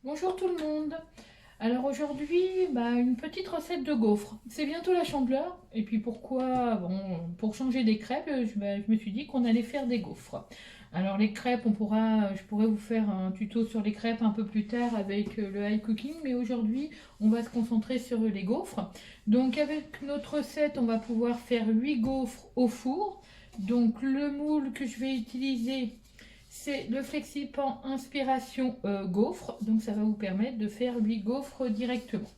Bonjour tout le monde. Alors aujourd'hui, une petite recette de gaufres. C'est bientôt la Chandeleur. Et puis pourquoi? Bon, pour changer des crêpes, je me suis dit qu'on allait faire des gaufres. Alors les crêpes, je pourrais vous faire un tuto sur les crêpes un peu plus tard avec le high cooking, mais aujourd'hui, on va se concentrer sur les gaufres. Donc avec notre recette, on va pouvoir faire 8 gaufres au four. Donc le moule que je vais utiliser, c'est le FlexiPan Inspiration Gaufre, donc ça va vous permettre de faire 8 gaufres directement.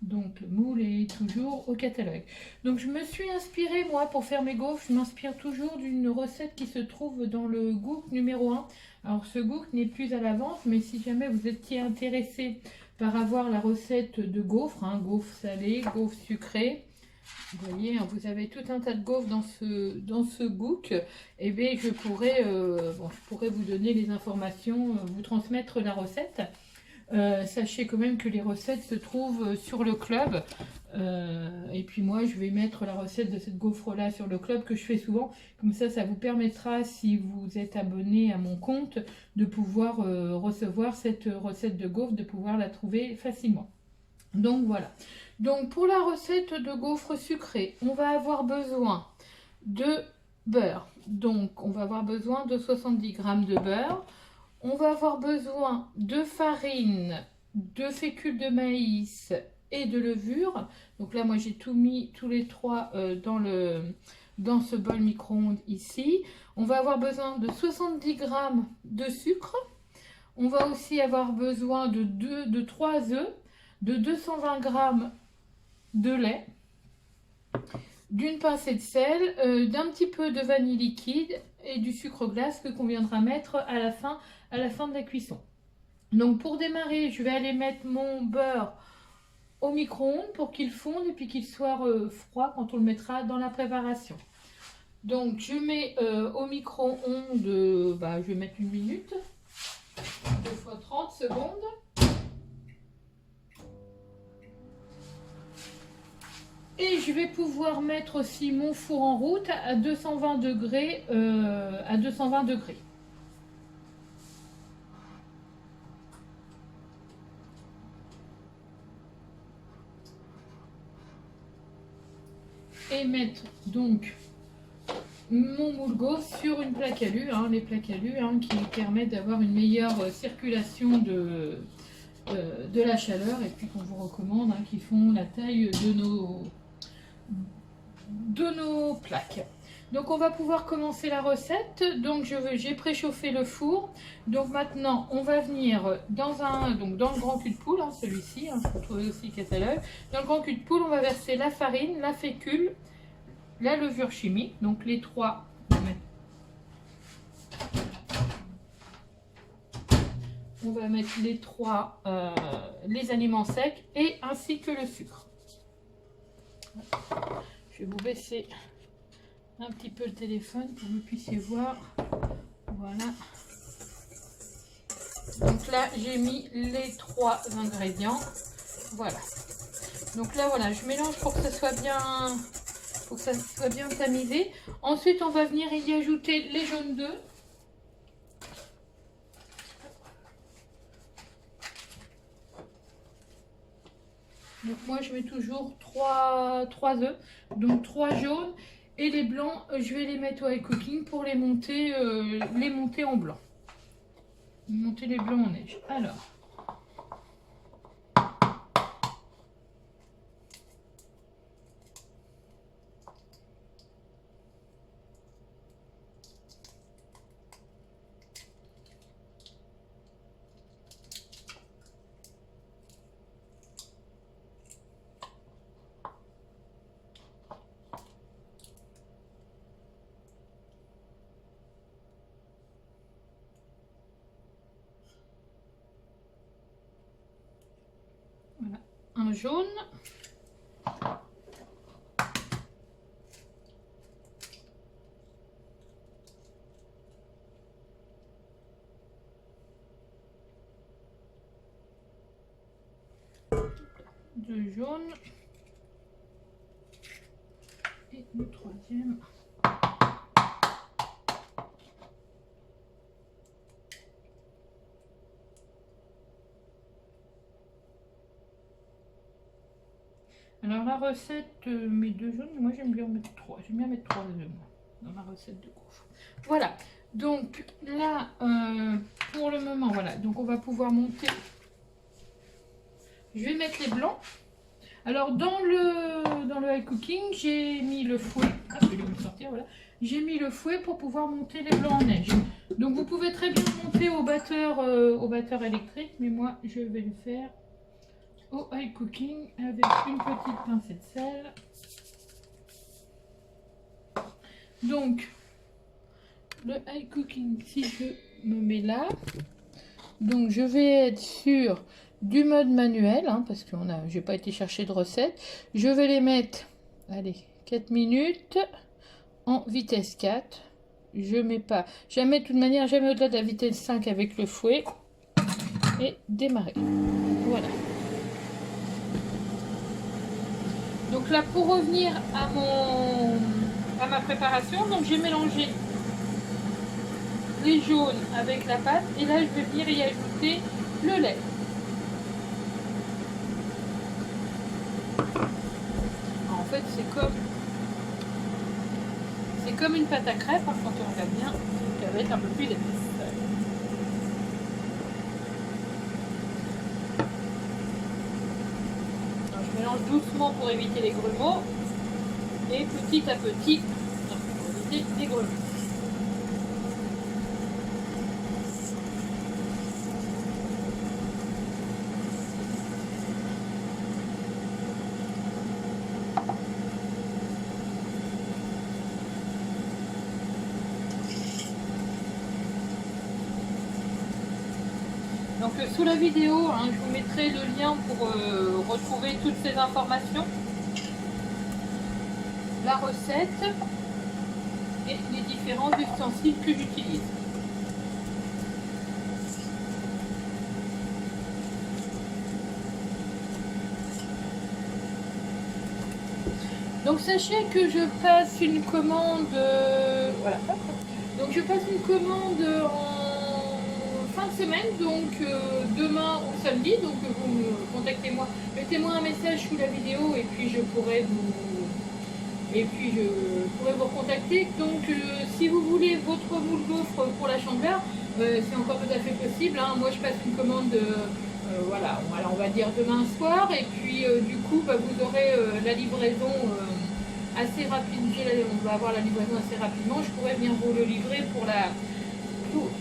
Donc le moule est toujours au catalogue. Donc je me suis inspirée moi pour faire mes gaufres, je m'inspire toujours d'une recette qui se trouve dans le Gook numéro 1. Alors ce Gook n'est plus à la vente, mais si jamais vous étiez intéressé par avoir la recette de gaufres, gaufres salées, gaufres sucrées, vous voyez, vous avez tout un tas de gaufres dans ce book. Et bien, je pourrais vous donner les informations, vous transmettre la recette. Sachez quand même que les recettes se trouvent sur le club. Et puis moi, je vais mettre la recette de cette gaufre-là sur le club que je fais souvent. Comme ça vous permettra, si vous êtes abonné à mon compte, de pouvoir recevoir cette recette de gaufre, de pouvoir la trouver facilement. Donc voilà. Donc pour la recette de gaufres sucrées, on va avoir besoin de beurre. Donc on va avoir besoin de 70 g de beurre. On va avoir besoin de farine, de fécule de maïs et de levure. Donc là, moi j'ai tout mis, tous les trois dans ce bol micro-ondes ici. On va avoir besoin de 70 g de sucre. On va aussi avoir besoin de 3 œufs, de 220 g de lait, d'une pincée de sel, d'un petit peu de vanille liquide et du sucre glace qu'on viendra mettre à la fin de la cuisson. Donc pour démarrer, je vais aller mettre mon beurre au micro-ondes pour qu'il fonde et puis qu'il soit froid quand on le mettra dans la préparation. Donc je mets au micro-ondes, je vais mettre 1 minute, 2 fois 30 secondes. Et je vais pouvoir mettre aussi mon four en route à 220 degrés. Et mettre donc mon moule gaufre sur une plaque alu, les plaques alu qui permettent d'avoir une meilleure circulation de la chaleur, et puis qu'on vous recommande, qui font la taille de nos plaques. Donc on va pouvoir commencer la recette. Donc j'ai préchauffé le four. Donc maintenant on va venir dans le grand cul de poule, celui-ci, vous retrouvez aussi le catalogue. Dans le grand cul de poule, on va verser la farine, la fécule, la levure chimique, donc les trois. On va mettre les trois, les aliments secs et ainsi que le sucre. Je vais vous baisser un petit peu le téléphone pour que vous puissiez voir. Voilà. Donc là, j'ai mis les trois ingrédients. Voilà. Donc là, voilà, je mélange pour que ça soit bien tamisé. Ensuite, on va venir y ajouter les jaunes d'œufs. Donc moi, je mets toujours 3 œufs, donc 3 jaunes. Et les blancs, je vais les mettre au high cooking pour les monter en blanc. Monter les blancs en neige. Alors. Voilà, un jaune. Deux jaunes. Et le troisième. Alors la recette, mes deux jaunes, moi j'aime bien mettre 3. J'aime bien mettre 3 œufs moi, dans ma recette de gaufre. Voilà, donc là, pour le moment, voilà, donc on va pouvoir monter. Je vais mettre les blancs. Alors dans le high cooking, j'ai mis le fouet. Ah, je vais le sortir, voilà. J'ai mis le fouet pour pouvoir monter les blancs en neige. Donc vous pouvez très bien monter au batteur électrique, mais moi je vais le faire au high cooking avec une petite pincée de sel. Donc le high cooking, si je me mets là, donc je vais être sur du mode manuel, hein, parce que j'ai pas été chercher de recette. Je vais les mettre, allez, 4 minutes en vitesse 4. Je mets pas, jamais de toute manière, jamais au-delà de la vitesse 5 avec le fouet. Et démarrer. Voilà. Donc là, pour revenir à ma préparation, donc j'ai mélangé les jaunes avec la pâte et là je vais venir y ajouter le lait. En fait, c'est comme une pâte à crêpes, hein, quand on regarde bien, elle va être un peu plus épaisse. Alors, je mélange doucement pour éviter les grumeaux et petit à petit pour éviter les grumeaux. Donc sous la vidéo, hein, je vous mettrai le lien pour retrouver toutes ces informations, la recette et les différents ustensiles que j'utilise. Donc sachez que je passe une commande, voilà. Donc je passe une commande en fin de semaine, donc demain ou samedi. Donc vous me contactez-moi, mettez-moi un message sous la vidéo et puis je pourrai vous recontacter. Donc si vous voulez votre moule gaufre pour la Chandeleur, c'est encore tout à fait possible, hein. Moi je passe une commande. Voilà, on va dire demain soir, et puis du coup vous aurez la livraison assez rapide. On va avoir la livraison assez rapidement. Je pourrais venir vous le livrer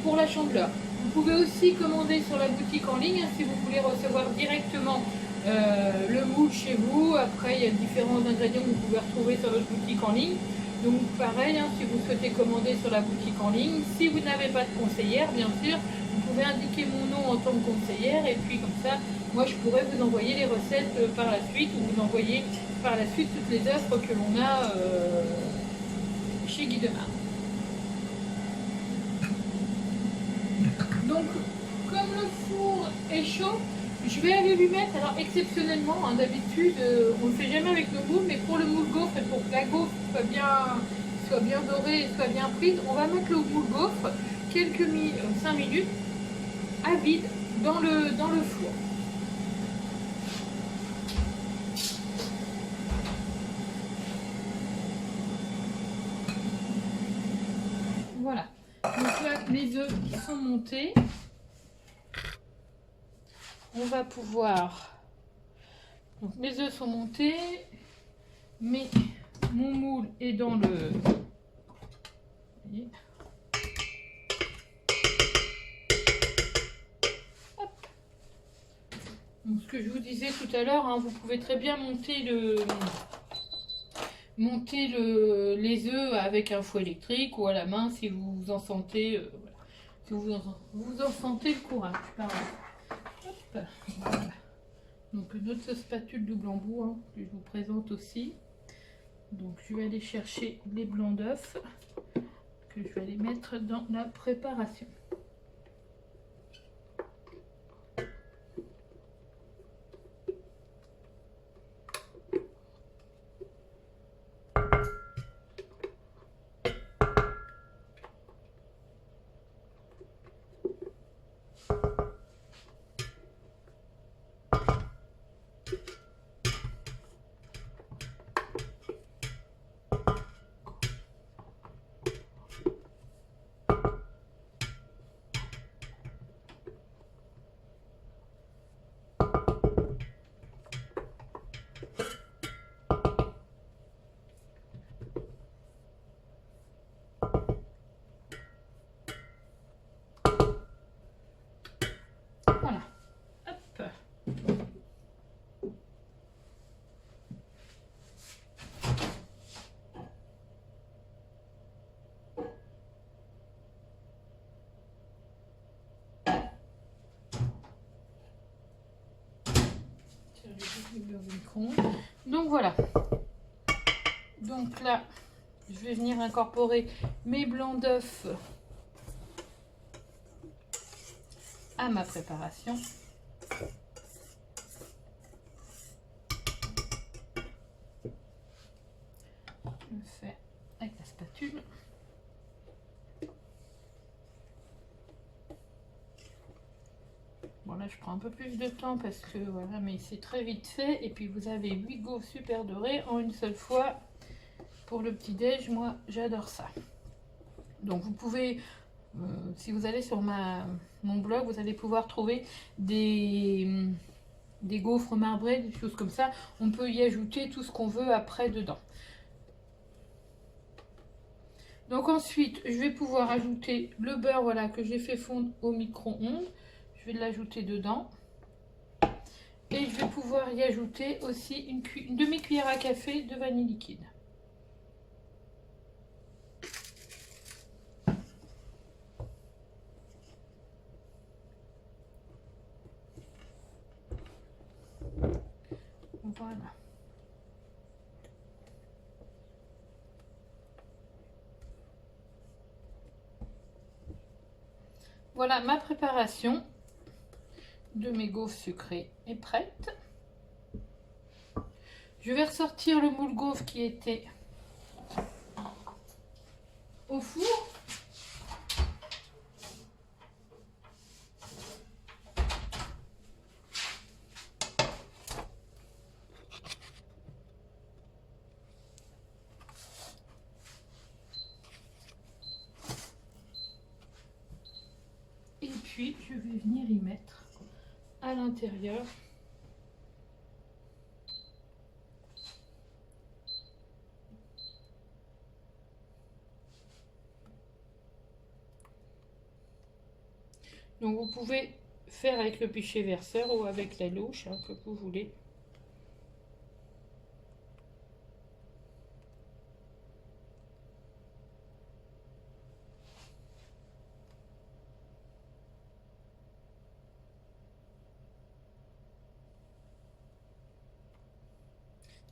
pour la Chandeleur. Vous pouvez aussi commander sur la boutique en ligne, hein, si vous voulez recevoir directement le moule chez vous. Après, il y a différents ingrédients que vous pouvez retrouver sur notre boutique en ligne. Donc pareil, hein, si vous souhaitez commander sur la boutique en ligne, si vous n'avez pas de conseillère, bien sûr, vous pouvez indiquer mon nom en tant que conseillère, et puis comme ça, moi je pourrais vous envoyer les recettes par la suite, ou vous envoyer par la suite toutes les offres que l'on a chez Guy Demar. Donc, comme le four est chaud, je vais aller lui mettre, alors exceptionnellement, hein, d'habitude, on ne le fait jamais avec le moule, mais pour le moule gaufre et pour que la gaufre soit bien dorée et soit bien prise, on va mettre le moule gaufre 5 minutes à vide dans le four. Voilà. Donc là, les œufs sont montés. On va pouvoir... Donc mes œufs sont montés, mais mon moule est dans le... Hop. Donc, ce que je vous disais tout à l'heure, hein, vous pouvez très bien monter les œufs avec un fouet électrique ou à la main si vous en sentez, voilà. Si vous en sentez le courage. Pardon. Hop. Voilà. Donc notre spatule double embout, hein, que je vous présente aussi. Donc je vais aller chercher les blancs d'œufs que je vais aller mettre dans la préparation. sortir le beurre du micro-ondes. Donc voilà. Donc là, je vais venir incorporer mes blancs d'œufs à ma préparation. Je le fais avec la spatule. Bon là je prends un peu plus de temps parce que voilà, mais c'est très vite fait. Et puis vous avez 8 gaufres super dorées en une seule fois pour le petit déj. Moi j'adore ça. Donc vous pouvez, si vous allez sur mon blog, vous allez pouvoir trouver des gaufres marbrées, des choses comme ça. On peut y ajouter tout ce qu'on veut après dedans. Donc ensuite, je vais pouvoir ajouter le beurre voilà, que j'ai fait fondre au micro-ondes. Je vais l'ajouter dedans. Et je vais pouvoir y ajouter aussi une demi-cuillère à café de vanille liquide. Voilà. Voilà, ma préparation de mes gaufres sucrées est prête. Je vais ressortir le moule gaufre qui était au four. Et puis je vais venir y mettre à l'intérieur donc vous pouvez faire avec le pichet verseur ou avec la louche, hein, comme vous voulez.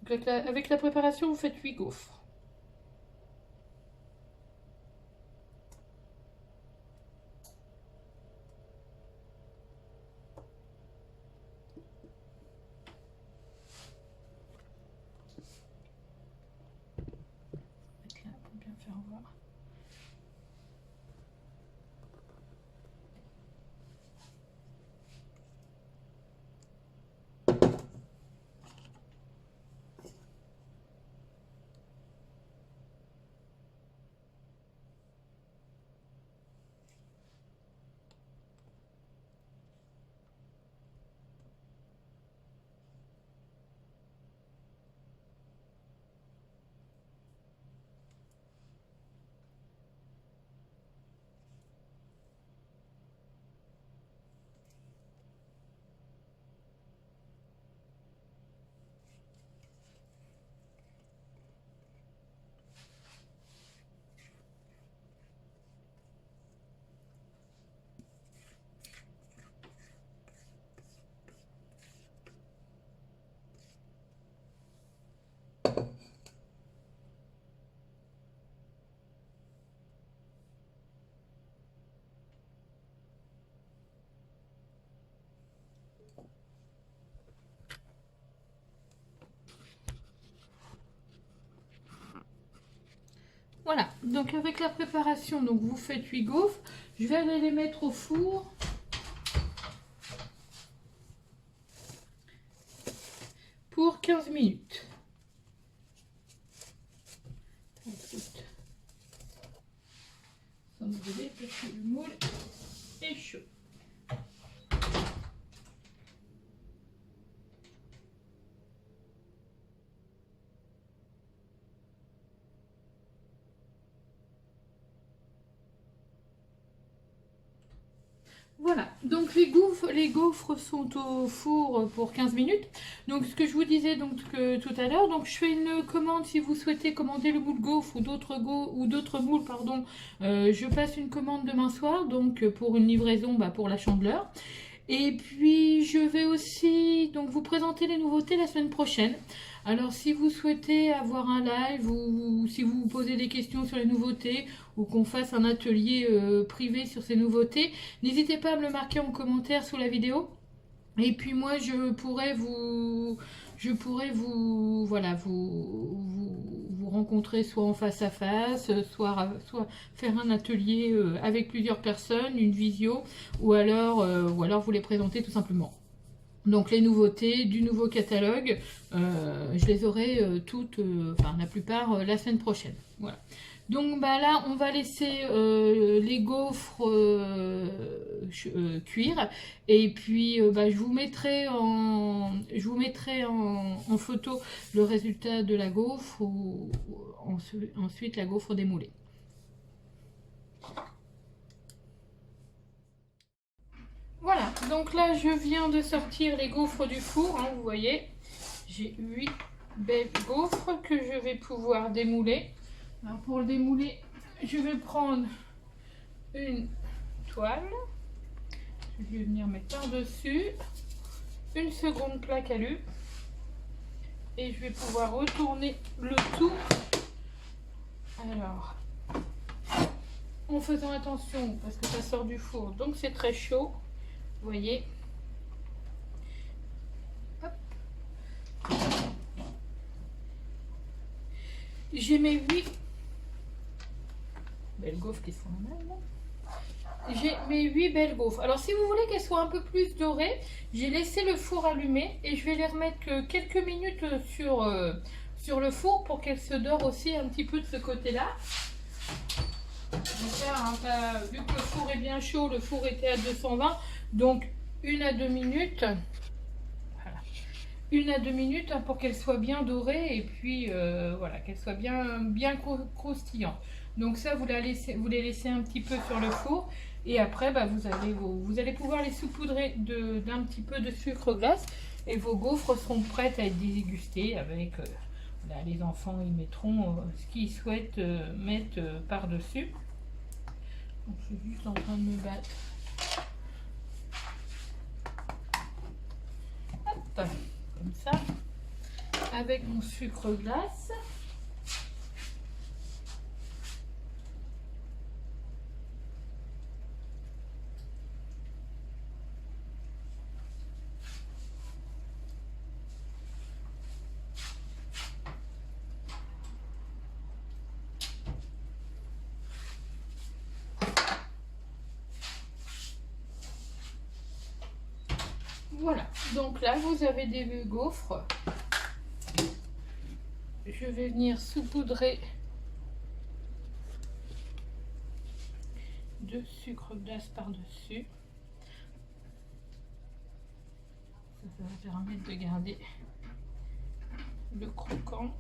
Donc avec la préparation, vous faites 8 gaufres. Là, pour bien faire voir. Voilà, donc avec la préparation, donc vous faites 8 gaufres. Je vais aller les mettre au four pour 15 minutes. Sans brûler parce que le moule est chaud. Voilà, donc les gaufres sont au four pour 15 minutes. Donc ce que je vous disais donc tout à l'heure, donc je fais une commande si vous souhaitez commander le moule gaufre ou d'autres moules, pardon. Je passe une commande demain soir, donc pour une livraison pour la Chandeleur. Et puis je vais aussi donc vous présenter les nouveautés la semaine prochaine. Alors si vous souhaitez avoir un live ou si vous vous posez des questions sur les nouveautés ou qu'on fasse un atelier privé sur ces nouveautés, n'hésitez pas à me le marquer en commentaire sous la vidéo. Et puis moi voilà, vous rencontrer soit en face à face, soit faire un atelier avec plusieurs personnes, une visio, ou alors vous les présenter tout simplement. Donc les nouveautés du nouveau catalogue, je les aurai toutes, enfin la plupart la semaine prochaine. Voilà. Donc bah là on va laisser les gaufres cuire et puis bah, je vous mettrai en photo le résultat de la gaufre ou ensuite la gaufre démoulée. Voilà, donc là je viens de sortir les gaufres du four, hein, vous voyez, j'ai 8 belles gaufres que je vais pouvoir démouler. Alors pour le démouler, je vais prendre une toile, je vais venir mettre par-dessus, une seconde plaque alu, et je vais pouvoir retourner le tout. Alors, en faisant attention parce que ça sort du four, donc c'est très chaud. Vous voyez, j'ai mes 8 belles gaufres qui sont mal. J'ai mes 8 belles gaufres. Alors si vous voulez qu'elles soient un peu plus dorées, j'ai laissé le four allumé et je vais les remettre que quelques minutes sur le four pour qu'elles se dorent aussi un petit peu de ce côté-là. Donc là, vu que le four est bien chaud, le four était à 220, donc 1 à 2 minutes. Voilà. 1 à 2 minutes hein, pour qu'elle soit bien dorée et puis voilà, qu'elle soit bien croustillante. Donc ça, vous les laissez un petit peu sur le four et après, bah, vous allez pouvoir les saupoudrer d'un petit peu de sucre glace et vos gaufres seront prêtes à être dégustées avec... là, les enfants, ils mettront ce qu'ils souhaitent mettre par-dessus. Donc, je suis juste en train de me battre. Hop, comme ça, avec mon sucre glace. Voilà, donc là vous avez des gaufres. Je vais venir saupoudrer de sucre glace par-dessus. Ça va permettre de garder le croquant.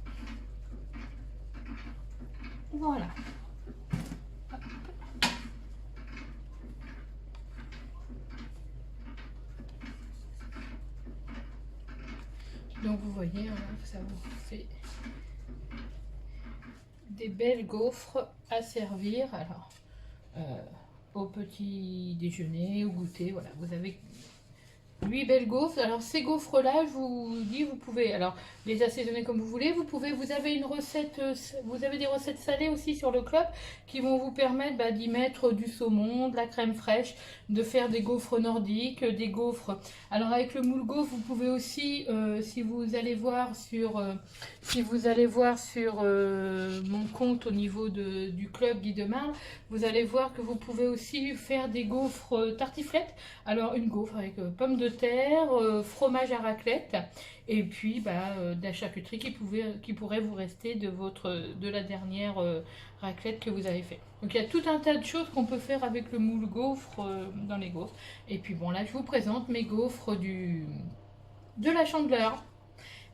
Voilà. Donc vous voyez, ça vous fait des belles gaufres à servir. Alors, au petit déjeuner, au goûter, voilà, vous avez 8 belles gaufres. Alors ces gaufres là, je vous dis, vous pouvez alors les assaisonner comme vous voulez. Vous avez une recette, vous avez des recettes salées aussi sur le club qui vont vous permettre d'y mettre du saumon, de la crème fraîche, de faire des gaufres nordiques, des gaufres. Alors avec le moule gaufre, vous pouvez aussi, si vous allez voir sur mon compte au niveau du club Guy de Marle, vous allez voir que vous pouvez aussi faire des gaufres tartiflettes. Alors une gaufre avec pommes de terre, fromage à raclette et puis de la charcuterie qui pourrait vous rester de la dernière raclette que vous avez fait. Donc il y a tout un tas de choses qu'on peut faire avec le moule gaufre dans les gaufres. Et puis bon là je vous présente mes gaufres de la Chandeleur.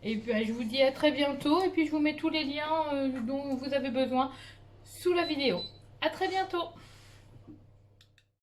Et puis je vous dis à très bientôt et puis je vous mets tous les liens dont vous avez besoin sous la vidéo. À très bientôt!